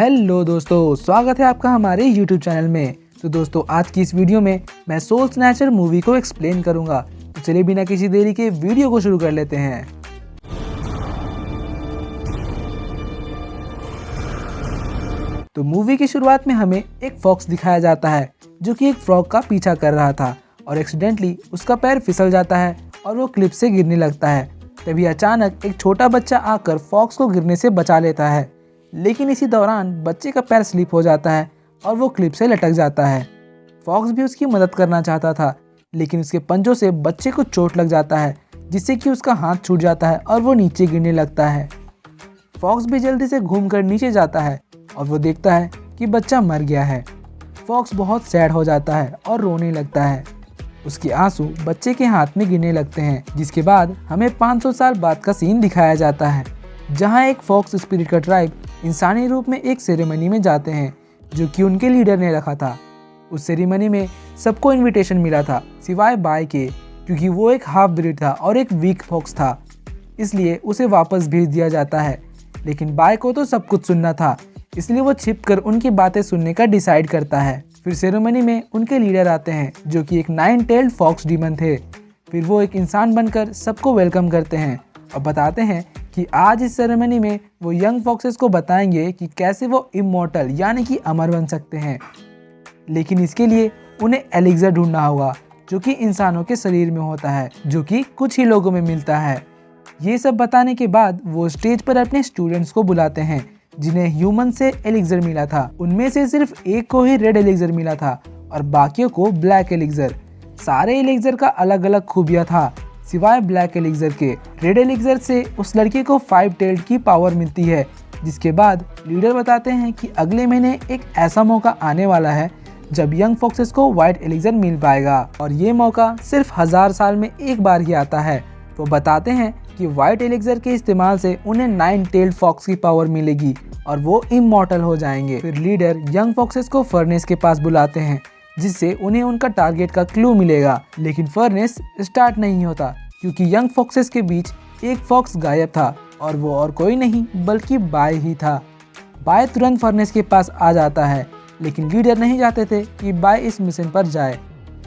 Hello दोस्तों, स्वागत है आपका हमारे YouTube चैनल में। तो दोस्तों, आज की इस वीडियो में मैं सोल स्नैचर मूवी को एक्सप्लेन करूंगा। तो चलिए बिना किसी देरी के वीडियो को शुरू कर लेते हैं। तो मूवी की शुरुआत में हमें एक फॉक्स दिखाया जाता है जो कि एक फ्रॉग का पीछा कर रहा था और एक्सीडेंटली उसका पैर फिसल जाता है और वो क्लिफ से गिरने लगता है। तभी अचानक एक छोटा बच्चा आकर फॉक्स को गिरने से बचा लेता है, लेकिन इसी दौरान बच्चे का पैर स्लिप हो जाता है और वो क्लिप से लटक जाता है। फॉक्स भी उसकी मदद करना चाहता था, लेकिन उसके पंजों से बच्चे को चोट लग जाता है जिससे कि उसका हाथ छूट जाता है और वो नीचे गिरने लगता है। फॉक्स भी जल्दी से घूमकर नीचे जाता है और वो देखता है कि बच्चा मर गया है। फॉक्स बहुत सैड हो जाता है और रोने लगता है। उसके आंसू बच्चे के हाथ में गिरने लगते हैं, जिसके बाद हमें 500 साल बाद का सीन दिखाया जाता है जहां एक फॉक्स स्पिरिट का ट्राइब इंसानी रूप में एक सेरेमनी में जाते हैं जो कि उनके लीडर ने रखा था। उस सेरेमनी में सबको इनविटेशन मिला था सिवाय बाय के, क्योंकि वो एक हाफ ब्रीड था और एक वीक फॉक्स था, इसलिए उसे वापस भेज दिया जाता है। लेकिन बाय को तो सब कुछ सुनना था, इसलिए वो छिपकर उनकी बातें सुनने का डिसाइड करता है। फिर सेरेमनी में उनके लीडर आते हैं जो कि एक 9-tailed फॉक्स डीमन थे। फिर वो एक इंसान बनकर सबको वेलकम करते हैं और बताते हैं कि आज इस सेरेमनी में वो यंग फॉक्सेस को बताएंगे कि कैसे वो इमॉर्टल यानी कि अमर बन सकते हैं। लेकिन इसके लिए उन्हें एलिक्सर ढूंढना होगा जो कि इंसानों के शरीर में होता है, जो कि कुछ ही लोगों में मिलता है। ये सब बताने के बाद वो स्टेज पर अपने स्टूडेंट्स को बुलाते हैं जिन्हें ह्यूमन से एलिक्सर मिला था। उनमें से सिर्फ एक को ही रेड एलिक्सर मिला था और बाकियों को ब्लैक एलिक्सर। सारे एलिक्सर का अलग अलग खूबियाँ था सिवाय ब्लैक एलिक्सर के। रेड एलिक्सर से उस लड़के को 5-tailed की पावर मिलती है, जिसके बाद लीडर बताते हैं कि अगले महीने एक ऐसा मौका आने वाला है जब यंग फॉक्सेस को व्हाइट एलिक्सर मिल पाएगा और ये मौका सिर्फ 1000 साल में एक बार ही आता है। वो बताते हैं कि व्हाइट एलिक्सर के इस्तेमाल से उन्हें 9-tailed फॉक्स की पावर मिलेगी और वो इमॉर्टल हो जाएंगे। फिर लीडर यंग फॉक्सेस को फर्नेस के पास बुलाते हैं जिससे उन्हें उनका टारगेट का क्लू मिलेगा, लेकिन फर्नेस स्टार्ट नहीं होता क्योंकि यंग फॉक्सेस के बीच एक फॉक्स गायब था और वो और कोई नहीं बल्कि बाय ही था। बाय तुरंत फर्नेस के पास आ जाता है, लेकिन लीडर नहीं चाहते थे कि बाय इस मिशन पर जाए,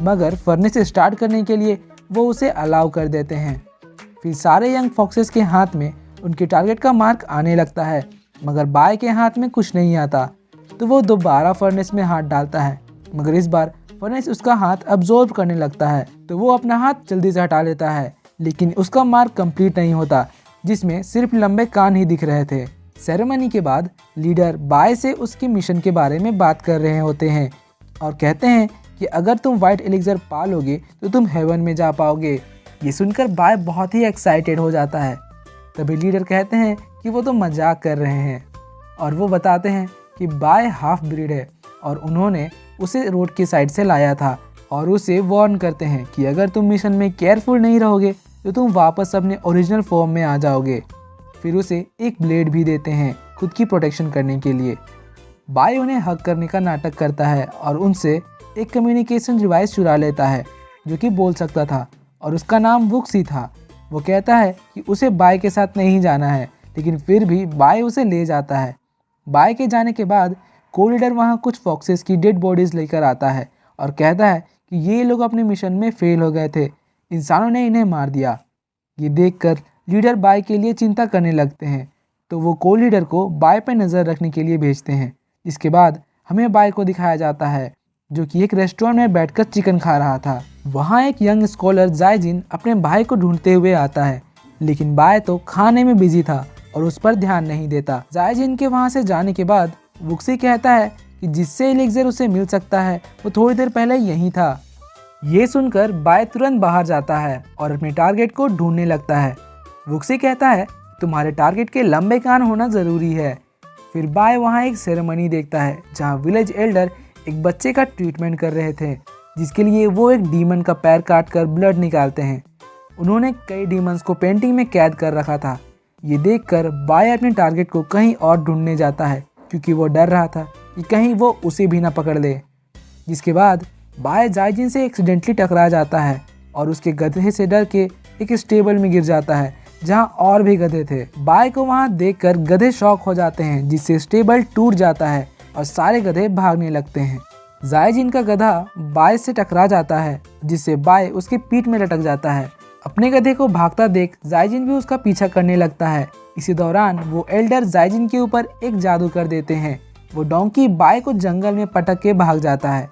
मगर फर्नेस स्टार्ट करने के लिए वो उसे अलाउ कर देते हैं। फिर सारे यंग फॉक्सेस के हाथ में उनके टारगेट का मार्क आने लगता है, मगर बाय के हाथ में कुछ नहीं आता। तो वो दोबारा फर्नेस में हाथ डालता है, मगर इस बार फर्नेस उसका हाथ अब्जॉर्ब करने लगता है। तो वो अपना हाथ जल्दी से हटा लेता है, लेकिन उसका मार्क कंप्लीट नहीं होता, जिसमें सिर्फ लंबे कान ही दिख रहे थे। सेरेमनी के बाद लीडर बाय से उसके मिशन के बारे में बात कर रहे होते हैं और कहते हैं कि अगर तुम व्हाइट एलिक्सर पा लोगे तो तुम हेवन में जा पाओगे। ये सुनकर बाय बहुत ही एक्साइटेड हो जाता है। तभी लीडर कहते हैं कि वो तो मजाक कर रहे हैं और वो बताते हैं कि बाय हाफ ब्रीड है और उन्होंने उसे रोड की साइड से लाया था और उसे वार्न करते हैं कि अगर तुम मिशन में केयरफुल नहीं रहोगे तो तुम वापस अपने ओरिजिनल फॉर्म में आ जाओगे। फिर उसे एक ब्लेड भी देते हैं खुद की प्रोटेक्शन करने के लिए। बाय उन्हें हक करने का नाटक करता है और उनसे एक कम्युनिकेशन डिवाइस चुरा लेता है जो कि बोल सकता था और उसका नाम वुक्सी था। वो कहता है कि उसे बाय के साथ नहीं जाना है, लेकिन फिर भी बाय उसे ले जाता है। बाय के जाने के बाद को लीडर वहाँ कुछ फॉक्सेस की डेड बॉडीज लेकर आता है और कहता है कि ये लोग अपने मिशन में फेल हो गए थे, इंसानों ने इन्हें मार दिया। ये देखकर लीडर बाय के लिए चिंता करने लगते हैं, तो वो को लीडर को बाय पर नज़र रखने के लिए भेजते हैं। इसके बाद हमें बाय को दिखाया जाता है जो कि एक रेस्टोरेंट में बैठकर चिकन खा रहा था। वहाँ एक यंग स्कॉलर जायजिन अपने भाई को ढूंढते हुए आता है, लेकिन बाय तो खाने में बिजी था और उस पर ध्यान नहीं देता। जायजिन के वहाँ से जाने के बाद वुक्सी कहता है कि जिससे एलिक्सर उसे मिल सकता है वो थोड़ी देर पहले यहीं था। ये सुनकर बाय तुरंत बाहर जाता है और अपने टारगेट को ढूंढने लगता है। वुक्सी कहता है तुम्हारे टारगेट के लंबे कान होना ज़रूरी है। फिर बाय वहाँ एक सेरेमनी देखता है जहाँ विलेज एल्डर एक बच्चे का ट्रीटमेंट कर रहे थे, जिसके लिए वो एक डीमन का पैर काट कर ब्लड निकालते हैं। उन्होंने कई डीमंस को पेंटिंग में कैद कर रखा था। ये देखकर बाय अपने टारगेट को कहीं और ढूंढने जाता है क्योंकि वो डर रहा था कि कहीं वो उसे भी ना पकड़ ले। जिसके बाद बाय जायजिन से एक्सीडेंटली टकरा जाता है और उसके गधे से डर के एक स्टेबल में गिर जाता है जहां और भी गधे थे। बाय को वहां देखकर गधे शॉक हो जाते हैं, जिससे स्टेबल टूट जाता है और सारे गधे भागने लगते हैं। जायजिन का गधा बाय से टकरा जाता है, जिससे बाय उसकी पीठ में लटक जाता है। अपने गधे को भागता देख जायजिन भी उसका पीछा करने लगता है। इसी दौरान वो एल्डर जायजिन के ऊपर एक जादू कर देते हैं। वो डोंकी बाय को जंगल में पटक के भाग जाता है।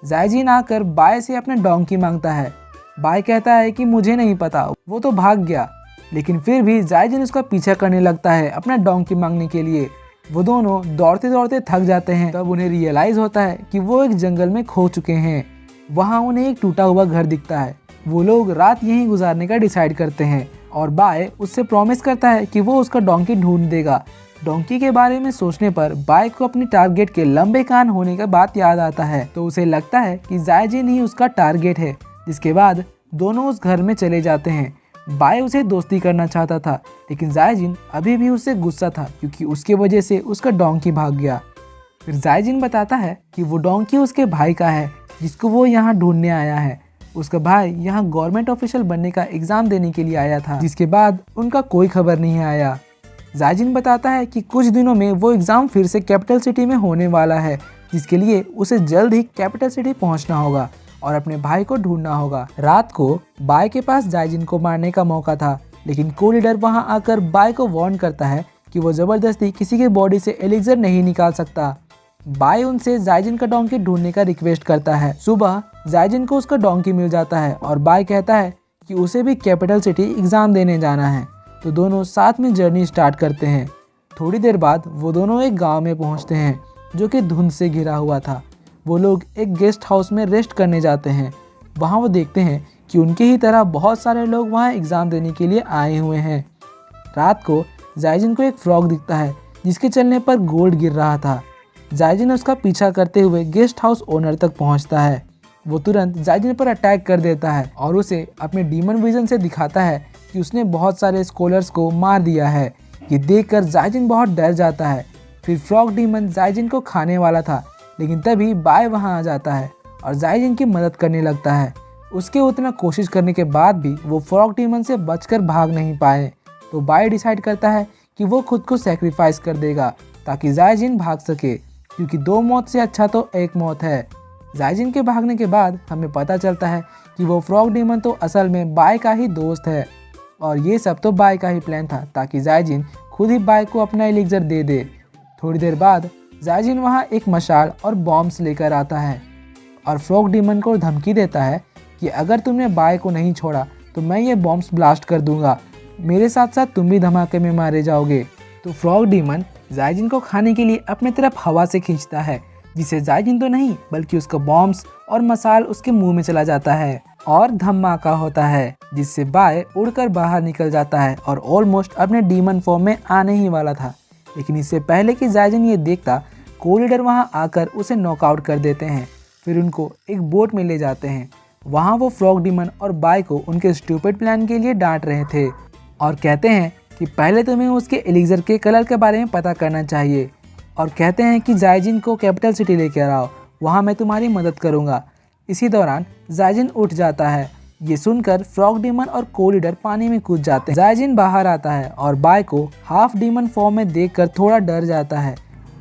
जायजिन आकर बाय से अपना डोंकी मांगता है। बाय कहता है कि मुझे नहीं पता, वो तो भाग गया। लेकिन फिर भी जायजिन उसका पीछा करने लगता है अपना डोंकी मांगने के लिए। वो दोनों दौड़ते दौड़ते थक जाते हैं। तब उन्हें रियलाइज होता है कि वो एक जंगल में खो चुके हैं। वहाँ उन्हें एक टूटा हुआ घर दिखता है। वो लोग रात यहीं गुजारने का डिसाइड करते हैं और बाय उससे प्रॉमिस करता है कि वो उसका डोंकी ढूंढ देगा। डोंकी के बारे में सोचने पर बाय को अपनी टारगेट के लंबे कान होने का बात याद आता है, तो उसे लगता है कि जायजिन ही उसका टारगेट है। जिसके बाद दोनों उस घर में चले जाते हैं। बाय उसे दोस्ती करना चाहता था, लेकिन जायजिन अभी भी उससे गुस्सा था क्योंकि उसके वजह से उसका डोंकी भाग गया। फिर जायजिन बताता है कि वो डोंकी उसके भाई का है, जिसको वो यहाँ ढूंढने आया है। उसका भाई यहाँ गवर्नमेंट ऑफिशियल बनने का एग्जाम देने के लिए आया था, जिसके बाद उनका कोई खबर नहीं आया। जायजिन बताता है कि कुछ दिनों में वो एग्जाम फिर से कैपिटल सिटी में होने वाला है, जिसके लिए उसे जल्द ही कैपिटल सिटी पहुंचना होगा और अपने भाई को ढूंढना होगा। रात को बाय के पास जायजिन को मारने का मौका था, लेकिन को-लीडर वहां आकर बाय को वार्न करता है कि वो जबरदस्ती किसी के बॉडी से एलिक्सर नहीं निकाल सकता। बाय उनसे जायजिन का डोंकी ढूंढने का रिक्वेस्ट करता है। सुबह जायजिन को उसका डोंकी मिल जाता है और बाय कहता है कि उसे भी कैपिटल सिटी एग्जाम देने जाना है, तो दोनों साथ में जर्नी स्टार्ट करते हैं। थोड़ी देर बाद वो दोनों एक गाँव में पहुँचते हैं जो कि धुंध से घिरा हुआ था। वो लोग एक गेस्ट हाउस में रेस्ट करने जाते हैं। वहाँ वो देखते हैं कि उनके ही तरह बहुत सारे लोग वहाँ एग्ज़ाम देने के लिए आए हुए हैं। रात को जायजिन को एक फ्रॉग दिखता है जिसके चलने पर गोल्ड गिर रहा था। जायजिन उसका पीछा करते हुए गेस्ट हाउस ओनर तक पहुँचता है। वो तुरंत जायजिन पर अटैक कर देता है और उसे अपने डीमन विजन से दिखाता है कि उसने बहुत सारे स्कॉलर्स को मार दिया है। ये देखकर जायजिन बहुत डर जाता है। फिर फ्रॉग डीमन जायजिन को खाने वाला था, लेकिन तभी बाय वहां आ जाता है और जायजिन की मदद करने लगता है। उसके उतना कोशिश करने के बाद भी वो फ्रॉग डीमन से बचकर भाग नहीं पाए, तो बाय डिसाइड करता है कि वो खुद को सेक्रीफाइस कर देगा ताकि जायजिन भाग सके, क्योंकि 2 मौत से अच्छा तो 1 मौत है। जायजिन के भागने के बाद हमें पता चलता है कि वो फ्रॉग डीमन तो असल में बाय का ही दोस्त है और ये सब तो बाय का ही प्लान था ताकि जायजिन खुद ही बाय को अपना एलिक्सर दे दे। थोड़ी देर बाद जायजिन वहाँ एक मशाल और बॉम्ब्स लेकर आता है और फ्रॉग डीमन को धमकी देता है कि अगर तुमने बाय को नहीं छोड़ा तो मैं ये बॉम्ब्स ब्लास्ट कर दूंगा, मेरे साथ साथ तुम भी धमाके में मारे जाओगे। तो फ्रॉग डीमन जायजिन को खाने के लिए अपने तरफ हवा से खींचता है, जिसे जायजिन तो नहीं बल्कि उसका बॉम्ब्स और मसाल उसके मुंह में चला जाता है और धमाका होता है, जिससे बाय उड़कर बाहर निकल जाता है और ऑलमोस्ट अपने डीमन फॉर्म में आने ही वाला था। लेकिन इससे पहले कि जायजिन ये देखता, को-लीडर वहाँ आकर उसे नॉकआउट कर देते हैं। फिर उनको एक बोट में ले जाते हैं। वहाँ वो फ्रॉग डीमन और बाय को उनके स्टूपिड प्लान के लिए डांट रहे थे और कहते हैं कि पहले तुम्हें उसके एलिक्सर के कलर के बारे में पता करना चाहिए, और कहते हैं कि जायजिन को कैपिटल सिटी लेकर आओ, वहाँ मैं तुम्हारी मदद करूँगा। इसी दौरान जायजिन उठ जाता है। ये सुनकर फ्रॉग डीमन और को-लीडर पानी में कूद जाते हैं। जायजिन बाहर आता है और बाय को हाफ डीमन फॉर्म में देखकर थोड़ा डर जाता है,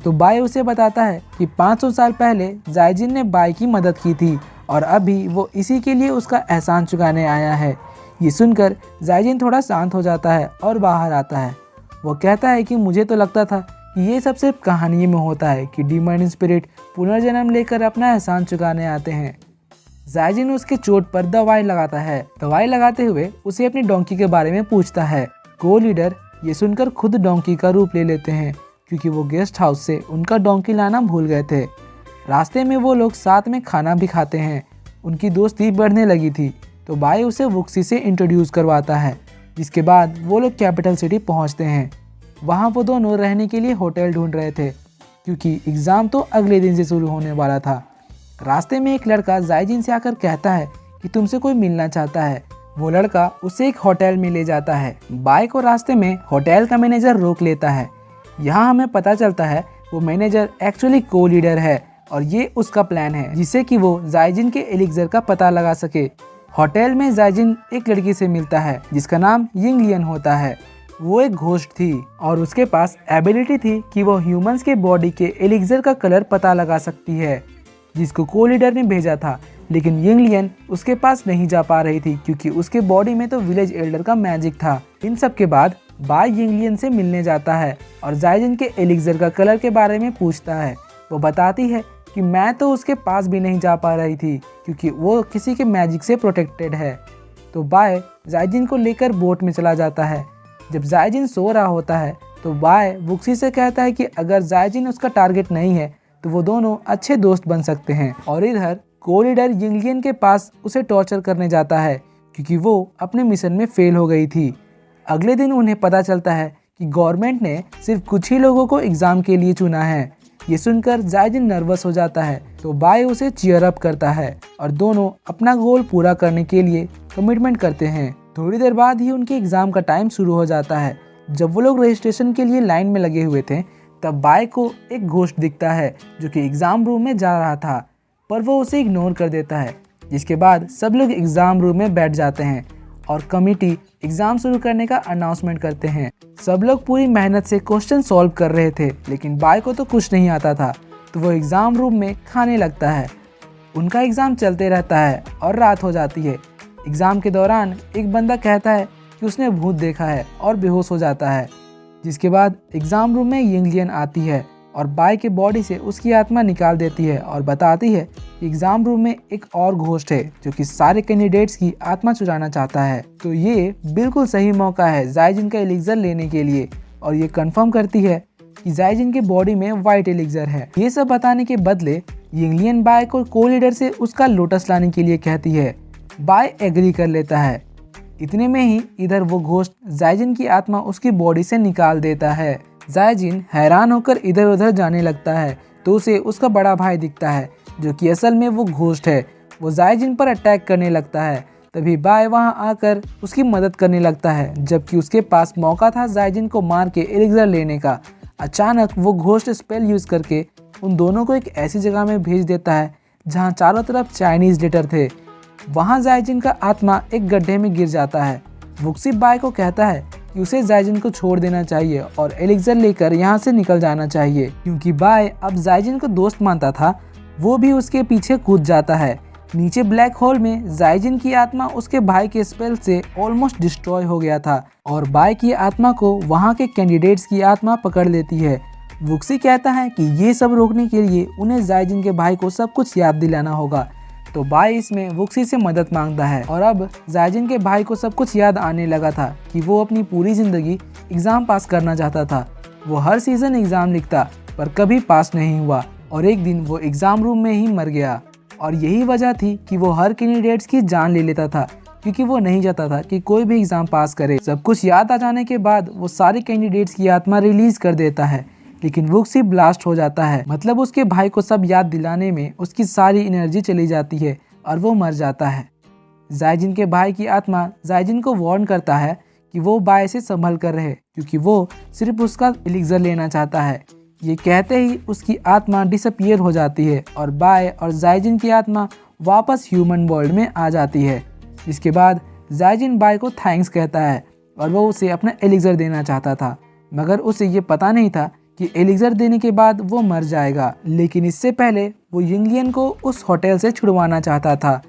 तो बाय उसे बताता है कि 500 साल पहले जायजिन ने बाय की मदद की थी और अभी वो इसी के लिए उसका एहसान चुकाने आया है। ये सुनकर जायजिन थोड़ा शांत हो जाता है और बाहर आता है। वो कहता है कि मुझे तो लगता था कि ये सब सिर्फ कहानी में होता है कि डीमन स्पिरिट पुनर्जन्म लेकर अपना एहसान चुकाने आते हैं। जायजिन उसके चोट पर दवाई लगाता है। दवाई लगाते हुए उसे अपनी डोंकी के बारे में पूछता है। को-लीडर ये सुनकर खुद डोंकी का रूप ले लेते हैं क्योंकि वो गेस्ट हाउस से उनका डोंकी लाना भूल गए थे। रास्ते में वो लोग साथ में खाना भी खाते हैं। उनकी दोस्ती बढ़ने लगी थी, तो बाय उसे वुक्सी से इंट्रोड्यूस करवाता है, जिसके बाद वो लोग कैपिटल सिटी पहुंचते हैं। वहाँ वो दोनों रहने के लिए होटल ढूंढ रहे थे क्योंकि एग्ज़ाम तो अगले दिन से शुरू होने वाला था। रास्ते में एक लड़का जायजिन से आकर कहता है कि तुमसे कोई मिलना चाहता है। वो लड़का उसे एक होटल में ले जाता है। बाय को रास्ते में होटल का मैनेजर रोक लेता है। यहाँ हमें पता चलता है वो मैनेजर एक्चुअली को-लीडर है और ये उसका प्लान है जिससे कि वो जायजिन के एलिक्सर का पता लगा सके। होटल में जायजिन एक लड़की से मिलता है जिसका नाम यिंगलियन होता है। वो एक घोस्ट थी और उसके पास एबिलिटी थी कि वो ह्यूमंस के बॉडी के एलिक्सर का कलर पता लगा सकती है, जिसको को लीडर ने भेजा था। लेकिन यिंगलियन उसके पास नहीं जा पा रही थी क्योंकि उसके बॉडी में तो विलेज एल्डर का मैजिक था। इन सब के बाद बाय यिंगलियन से मिलने जाता है और जायजिन के एलिक्सर का कलर के बारे में पूछता है। वो बताती है कि मैं तो उसके पास भी नहीं जा पा रही थी क्योंकि वो किसी के मैजिक से प्रोटेक्टेड है। तो बाय जायजिन को लेकर बोट में चला जाता है। जब जायजिन सो रहा होता है तो बाय वुक्सी से कहता है कि अगर जायजिन उसका टारगेट नहीं है तो वो दोनों अच्छे दोस्त बन सकते हैं। और इधर को लीडर यिंगलियन के पास उसे टॉर्चर करने जाता है क्योंकि वो अपने मिशन में फेल हो गई थी। अगले दिन उन्हें पता चलता है कि गवर्नमेंट ने सिर्फ कुछ ही लोगों को एग्ज़ाम के लिए चुना है। ये सुनकर जायजिन नर्वस हो जाता है तो बाय उसे चीयर अप करता है और दोनों अपना गोल पूरा करने के लिए कमिटमेंट करते हैं। थोड़ी देर बाद ही उनके एग्ज़ाम का टाइम शुरू हो जाता है। जब वो लोग रजिस्ट्रेशन के लिए लाइन में लगे हुए थे तब बाय को एक घोस्ट दिखता है जो कि एग्ज़ाम रूम में जा रहा था, पर वो उसे इग्नोर कर देता है। जिसके बाद सब लोग एग्ज़ाम रूम में बैठ जाते हैं और कमिटी एग्ज़ाम शुरू करने का अनाउंसमेंट करते हैं। सब लोग पूरी मेहनत से क्वेश्चन सॉल्व कर रहे थे लेकिन बाय को तो कुछ नहीं आता था, तो वो एग्ज़ाम रूम में खाने लगता है। उनका एग्ज़ाम चलते रहता है और रात हो जाती है। एग्ज़ाम के दौरान एक बंदा कहता है कि उसने भूत देखा है और बेहोश हो जाता है। जिसके बाद एग्ज़ाम रूम में यिंगलियन आती है और बाय के बॉडी से उसकी आत्मा निकाल देती है और बताती है कि एग्ज़ाम रूम में एक और घोस्ट है जो कि सारे कैंडिडेट्स की आत्मा चुराना चाहता है। तो ये बिल्कुल सही मौका है जायजिन का एलिक्सर लेने के लिए और ये कंफर्म करती है कि जायजिन के बॉडी में वाइट एलिक्सर है। ये सब बताने के बदले यिंगलियन बाय को को लीडर से उसका लोटस लाने के लिए कहती है। बाय एग्री कर लेता है। इतने में ही इधर वो घोस्ट जायजिन की आत्मा उसकी बॉडी से निकाल देता है। जायजिन हैरान होकर इधर उधर जाने लगता है तो उसे उसका बड़ा भाई दिखता है जो कि असल में वो घोस्ट है। वो जायजिन पर अटैक करने लगता है। तभी बाय वहां आकर उसकी मदद करने लगता है जबकि उसके पास मौका था जायजिन को मार के एलिक्सर लेने का। अचानक वो घोस्ट स्पेल यूज करके उन दोनों को एक ऐसी जगह में भेज देता है जहाँ चारों तरफ चाइनीज लेटर थे। वहाँ जायजिन का आत्मा एक गड्ढे में गिर जाता है। वुक्सी बाय को कहता है कि उसे जायजिन को छोड़ देना चाहिए और एलिक्सर लेकर यहाँ से निकल जाना चाहिए क्योंकि बाय अब जायजिन को दोस्त मानता था। वो भी उसके पीछे कूद जाता है। नीचे ब्लैक होल में जायजिन की आत्मा उसके भाई के स्पेल से ऑलमोस्ट डिस्ट्रॉय हो गया था और बाय की आत्मा को वहाँ के कैंडिडेट्स की आत्मा पकड़ लेती है। वुक्सी कहता है कि ये सब रोकने के लिए उन्हें जायजिन के भाई को सब कुछ याद दिलाना होगा। तो बाय इसमें वुक्सी से मदद मांगता है और अब जायजिन के भाई को सब कुछ याद आने लगा था कि वो अपनी पूरी जिंदगी एग्जाम पास करना चाहता था। वो हर सीजन एग्जाम लिखता पर कभी पास नहीं हुआ और एक दिन वो एग्जाम रूम में ही मर गया और यही वजह थी कि वो हर कैंडिडेट्स की जान ले लेता था क्योंकि वो नहीं चाहता था कि कोई भी एग्जाम पास करे। सब कुछ याद आ जाने के बाद वो सारे कैंडिडेट्स की आत्मा रिलीज कर देता है लेकिन वुक्सी ब्लास्ट हो जाता है। मतलब उसके भाई को सब याद दिलाने में उसकी सारी एनर्जी चली जाती है और वो मर जाता है। जायजिन के भाई की आत्मा जायजिन को वार्न करता है कि वो बाय से संभल कर रहे क्योंकि वो सिर्फ उसका एलिक्सर लेना चाहता है। ये कहते ही उसकी आत्मा डिसअपीयर हो जाती है और बाय और जायजिन की आत्मा वापस ह्यूमन वर्ल्ड में आ जाती है। इसके बाद जायजिन बाय को थैंक्स कहता है और वो उसे अपना एलिक्सर देना चाहता था, मगर उसे ये पता नहीं था कि एलिक्सर देने के बाद वो मर जाएगा। लेकिन इससे पहले वो यिंगलियन को उस होटल से छुड़वाना चाहता था।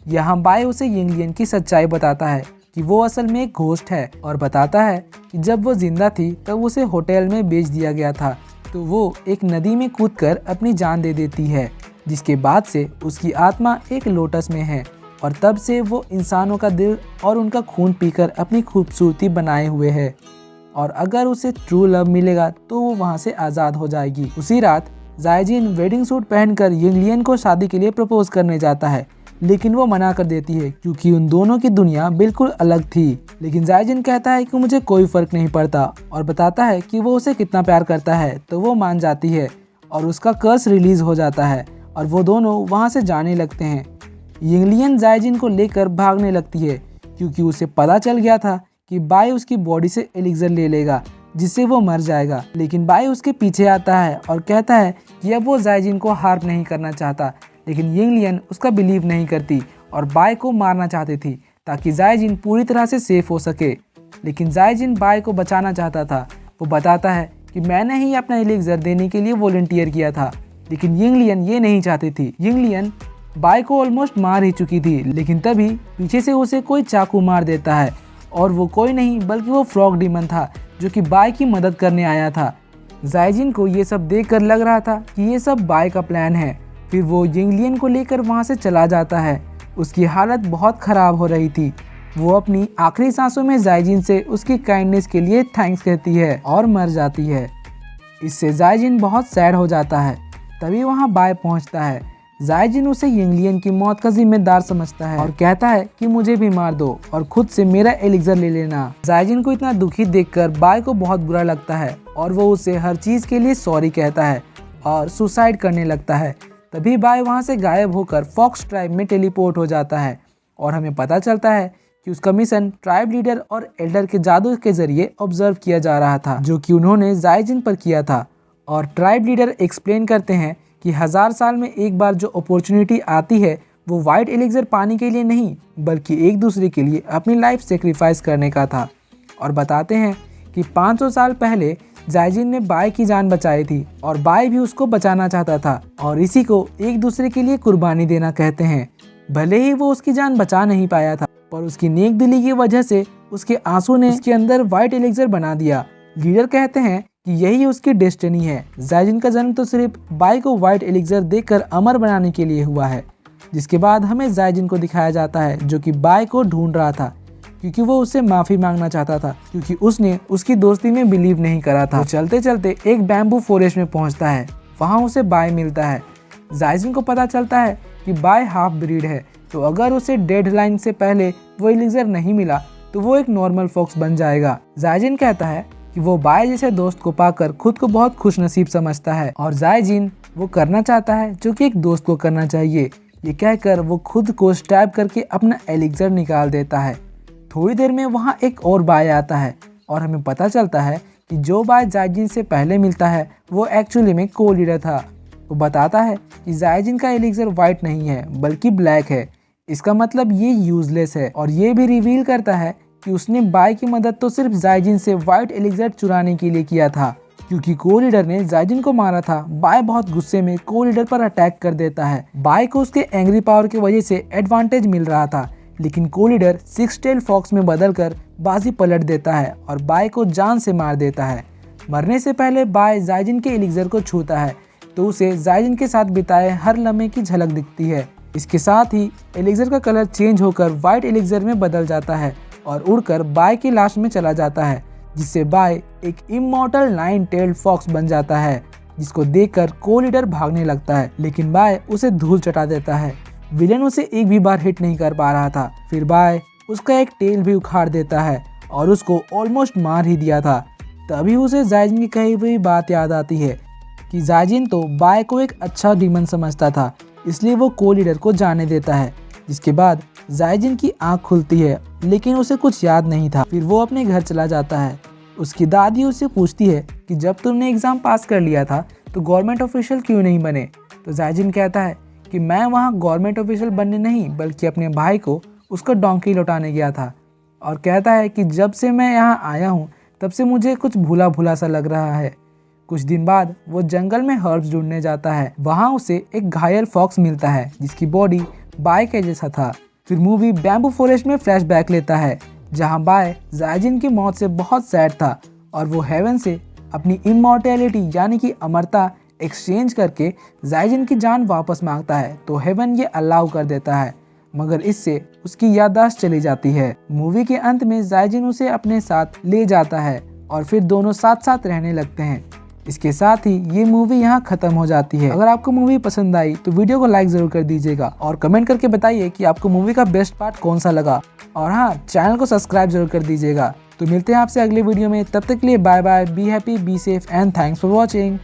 यहाँ बाय उसे यिंगलियन की सच्चाई बताता है कि वो असल में एक घोस्ट है और बताता है कि जब वो जिंदा थी तब उसे होटल में बेच दिया गया था, तो वो एक नदी में कूदकर अपनी जान दे देती है, जिसके बाद से उसकी आत्मा एक लोटस में है और तब से वो इंसानों का दिल और उनका खून पीकर अपनी खूबसूरती बनाए हुए है और अगर उसे ट्रू लव मिलेगा तो वो वहाँ से आज़ाद हो जाएगी। उसी रात जायजिन वेडिंग सूट पहनकर यिंगलियन को शादी के लिए प्रपोज करने जाता है लेकिन वो मना कर देती है क्योंकि उन दोनों की दुनिया बिल्कुल अलग थी। लेकिन जायजिन कहता है कि मुझे कोई फर्क नहीं पड़ता और बताता है कि वो उसे कितना प्यार करता है, तो वो मान जाती है और उसका कर्स रिलीज हो जाता है और वो दोनों वहाँ से जाने लगते हैं। यिंगलियन जायजिन को लेकर भागने लगती है क्योंकि उसे पता चल गया था कि बाय उसकी बॉडी से एलिक्सर ले लेगा जिससे वो मर जाएगा। लेकिन बाय उसके पीछे आता है और कहता है कि अब वो जायजिन को हार्म नहीं करना चाहता, लेकिन यिंगलियन उसका बिलीव नहीं करती और बाय को मारना चाहती थी ताकि जायजिन पूरी तरह से सेफ हो सके। लेकिन जायजिन बाय को बचाना चाहता था। वो बताता है कि मैंने ही अपना एलिक्सर देने के लिए वॉलंटियर किया था, लेकिन यिंगलियन ये नहीं चाहती थी। यिंगलियन बाय को ऑलमोस्ट मार ही चुकी थी, लेकिन तभी पीछे से उसे कोई चाकू मार देता है और वो कोई नहीं बल्कि वो फ्रॉग डीमन था जो कि बाय की मदद करने आया था। जायजिन को ये सब देखकर लग रहा था कि ये सब बाय का प्लान है। फिर वो यिंगलियन को लेकर वहाँ से चला जाता है। उसकी हालत बहुत ख़राब हो रही थी। वो अपनी आखिरी सांसों में जायजिन से उसकी काइंडनेस के लिए थैंक्स कहती है और मर जाती है। इससे जायजिन बहुत सैड हो जाता है। तभी वहाँ बाय पहुँचता है। जायजिन उसे यिंगलियन की मौत का जिम्मेदार समझता है और कहता है कि मुझे भी मार दो और खुद से मेरा एलिक्सर ले लेना। जायजिन को इतना दुखी देखकर बाय को बहुत बुरा लगता है और वो उसे हर चीज़ के लिए सॉरी कहता है और सुसाइड करने लगता है। तभी बाय वहाँ से गायब होकर फॉक्स ट्राइब में टेलीपोर्ट हो जाता है और हमें पता चलता है कि उसका मिशन ट्राइब लीडर और एल्डर के जादू के जरिए ऑब्जर्व किया जा रहा था, जो कि उन्होंने जायजिन पर किया था। और ट्राइब लीडर एक्सप्लेन करते हैं कि 1000 साल में एक बार जो अपॉर्चुनिटी आती है वो वाइट एलिक्सर पाने के लिए नहीं बल्कि एक दूसरे के लिए अपनी लाइफ सेक्रीफाइस करने का था। और बताते हैं कि 500 साल पहले जायजिन ने बाय की जान बचाई थी और बाय भी उसको बचाना चाहता था और इसी को एक दूसरे के लिए कुर्बानी देना कहते हैं। भले ही वो उसकी जान बचा नहीं पाया था, पर उसकी नेक दिली की वजह से उसके आंसू ने उसके अंदर वाइट एलिक्सर बना दिया। लीडर कहते हैं कि यही उसकी डेस्टिनी है। जायजिन का जन्म तो सिर्फ बाय को वाइट एलिक्सर देकर अमर बनाने के लिए हुआ है। जिसके बाद हमें जायजिन को दिखाया जाता है जो कि बाय को ढूंढ रहा था क्योंकि वो उससे माफ़ी मांगना चाहता था क्योंकि उसने उसकी दोस्ती में बिलीव नहीं करा था। वो चलते चलते एक बैम्बू फॉरेस्ट में पहुंचता है। वहाँ उसे बाय मिलता है। जायजिन को पता चलता है कि बाय हाफ ब्रीड है, तो अगर उसे डेडलाइन से पहले वो एलिक्सर नहीं मिला तो वो एक नॉर्मल फॉक्स बन जाएगा। जायजिन कहता है कि वो बाय जैसे दोस्त को पाकर खुद को बहुत खुश नसीब समझता है और जायजिन वो करना चाहता है जो कि एक दोस्त को करना चाहिए। ये कहकर वो खुद को स्टैब करके अपना एलिक्सर निकाल देता है। थोड़ी देर में वहाँ एक और बाय आता है और हमें पता चलता है कि जो बाय जायजिन से पहले मिलता है वो एक्चुअली में को लीडर था। वो बताता है कि जायजिन का एलिक्सर वाइट नहीं है बल्कि ब्लैक है। इसका मतलब ये यूजलेस है और ये भी रिवील करता है कि उसने बाय की मदद तो सिर्फ जायजिन से वाइट एलिक्सर चुराने के लिए किया था। क्योंकि को लीडर ने जायजिन को मारा था, बाय बहुत गुस्से में को लीडर पर अटैक कर देता है। बाय को उसके एंग्री पावर की वजह से एडवांटेज मिल रहा था, लेकिन को लीडर 6 टेल फॉक्स में बदलकर बाजी पलट देता है और बाय को जान से मार देता है। मरने से पहले बाय जायजिन के एलिक्सर को छूता है तो उसे जायजिन के साथ बिताए हर लम्हे की झलक दिखती है। इसके साथ ही एलिक्सर का कलर चेंज होकर वाइट एलिक्सर में बदल जाता है और उड़कर बाय की लाश में चला जाता है, जिससे बाय एक इमॉर्टल 9 टेल्ड फॉक्स बन जाता है, जिसको देखकर को लीडर भागने लगता है, लेकिन बाय उसे धूल चटा देता है। विलेन उसे एक भी बार हिट नहीं कर पा रहा था। फिर बाय उसका एक टेल भी उखाड़ देता है और उसको ऑलमोस्ट मार ही दिया था। तभी उसे जायजिन की कही हुई बात याद आती है कि जायजिन तो बाय को एक अच्छा डीमन समझता था, इसलिए वो को लीडर को जाने देता है। जिसके बाद जायजिन की आंख खुलती है, लेकिन उसे कुछ याद नहीं था। फिर वो अपने घर चला जाता है। उसकी दादी उससे पूछती है कि जब तुमने एग्ज़ाम पास कर लिया था तो गवर्नमेंट ऑफिशियल क्यों नहीं बने। तो जायजिन कहता है कि मैं वहाँ गवर्नमेंट ऑफिशियल बनने नहीं बल्कि अपने भाई को उसका डोंकी लौटाने गया था। और कहता है कि जब से मैं यहाँ आया हूँ तब से मुझे कुछ भूला भूला सा लग रहा है। कुछ दिन बाद वो जंगल में हर्ब्स ढूंढने जाता है। वहाँ उसे एक घायल फॉक्स मिलता है जिसकी बॉडी बाय के जैसा था। फिर मूवी बैम्बू फॉरेस्ट में फ्लैशबैक लेता है जहाँ बाय जायजिन की मौत से बहुत सैड था और वो हेवन से अपनी इमॉर्टैलिटी यानी कि अमरता एक्सचेंज करके जायजिन की जान वापस मांगता है, तो हेवन ये अलाउ कर देता है, मगर इससे उसकी याददाश्त चली जाती है। मूवी के अंत में जायजिन उसे अपने साथ ले जाता है और फिर दोनों साथ साथ रहने लगते हैं। इसके साथ ही ये मूवी यहाँ खत्म हो जाती है। अगर आपको मूवी पसंद आई तो वीडियो को लाइक जरूर कर दीजिएगा और कमेंट करके बताइए कि आपको मूवी का बेस्ट पार्ट कौन सा लगा। और हाँ, चैनल को सब्सक्राइब जरूर कर दीजिएगा। तो मिलते हैं आपसे अगले वीडियो में, तब तक के लिए bye bye, be happy, be safe and thanks for watching.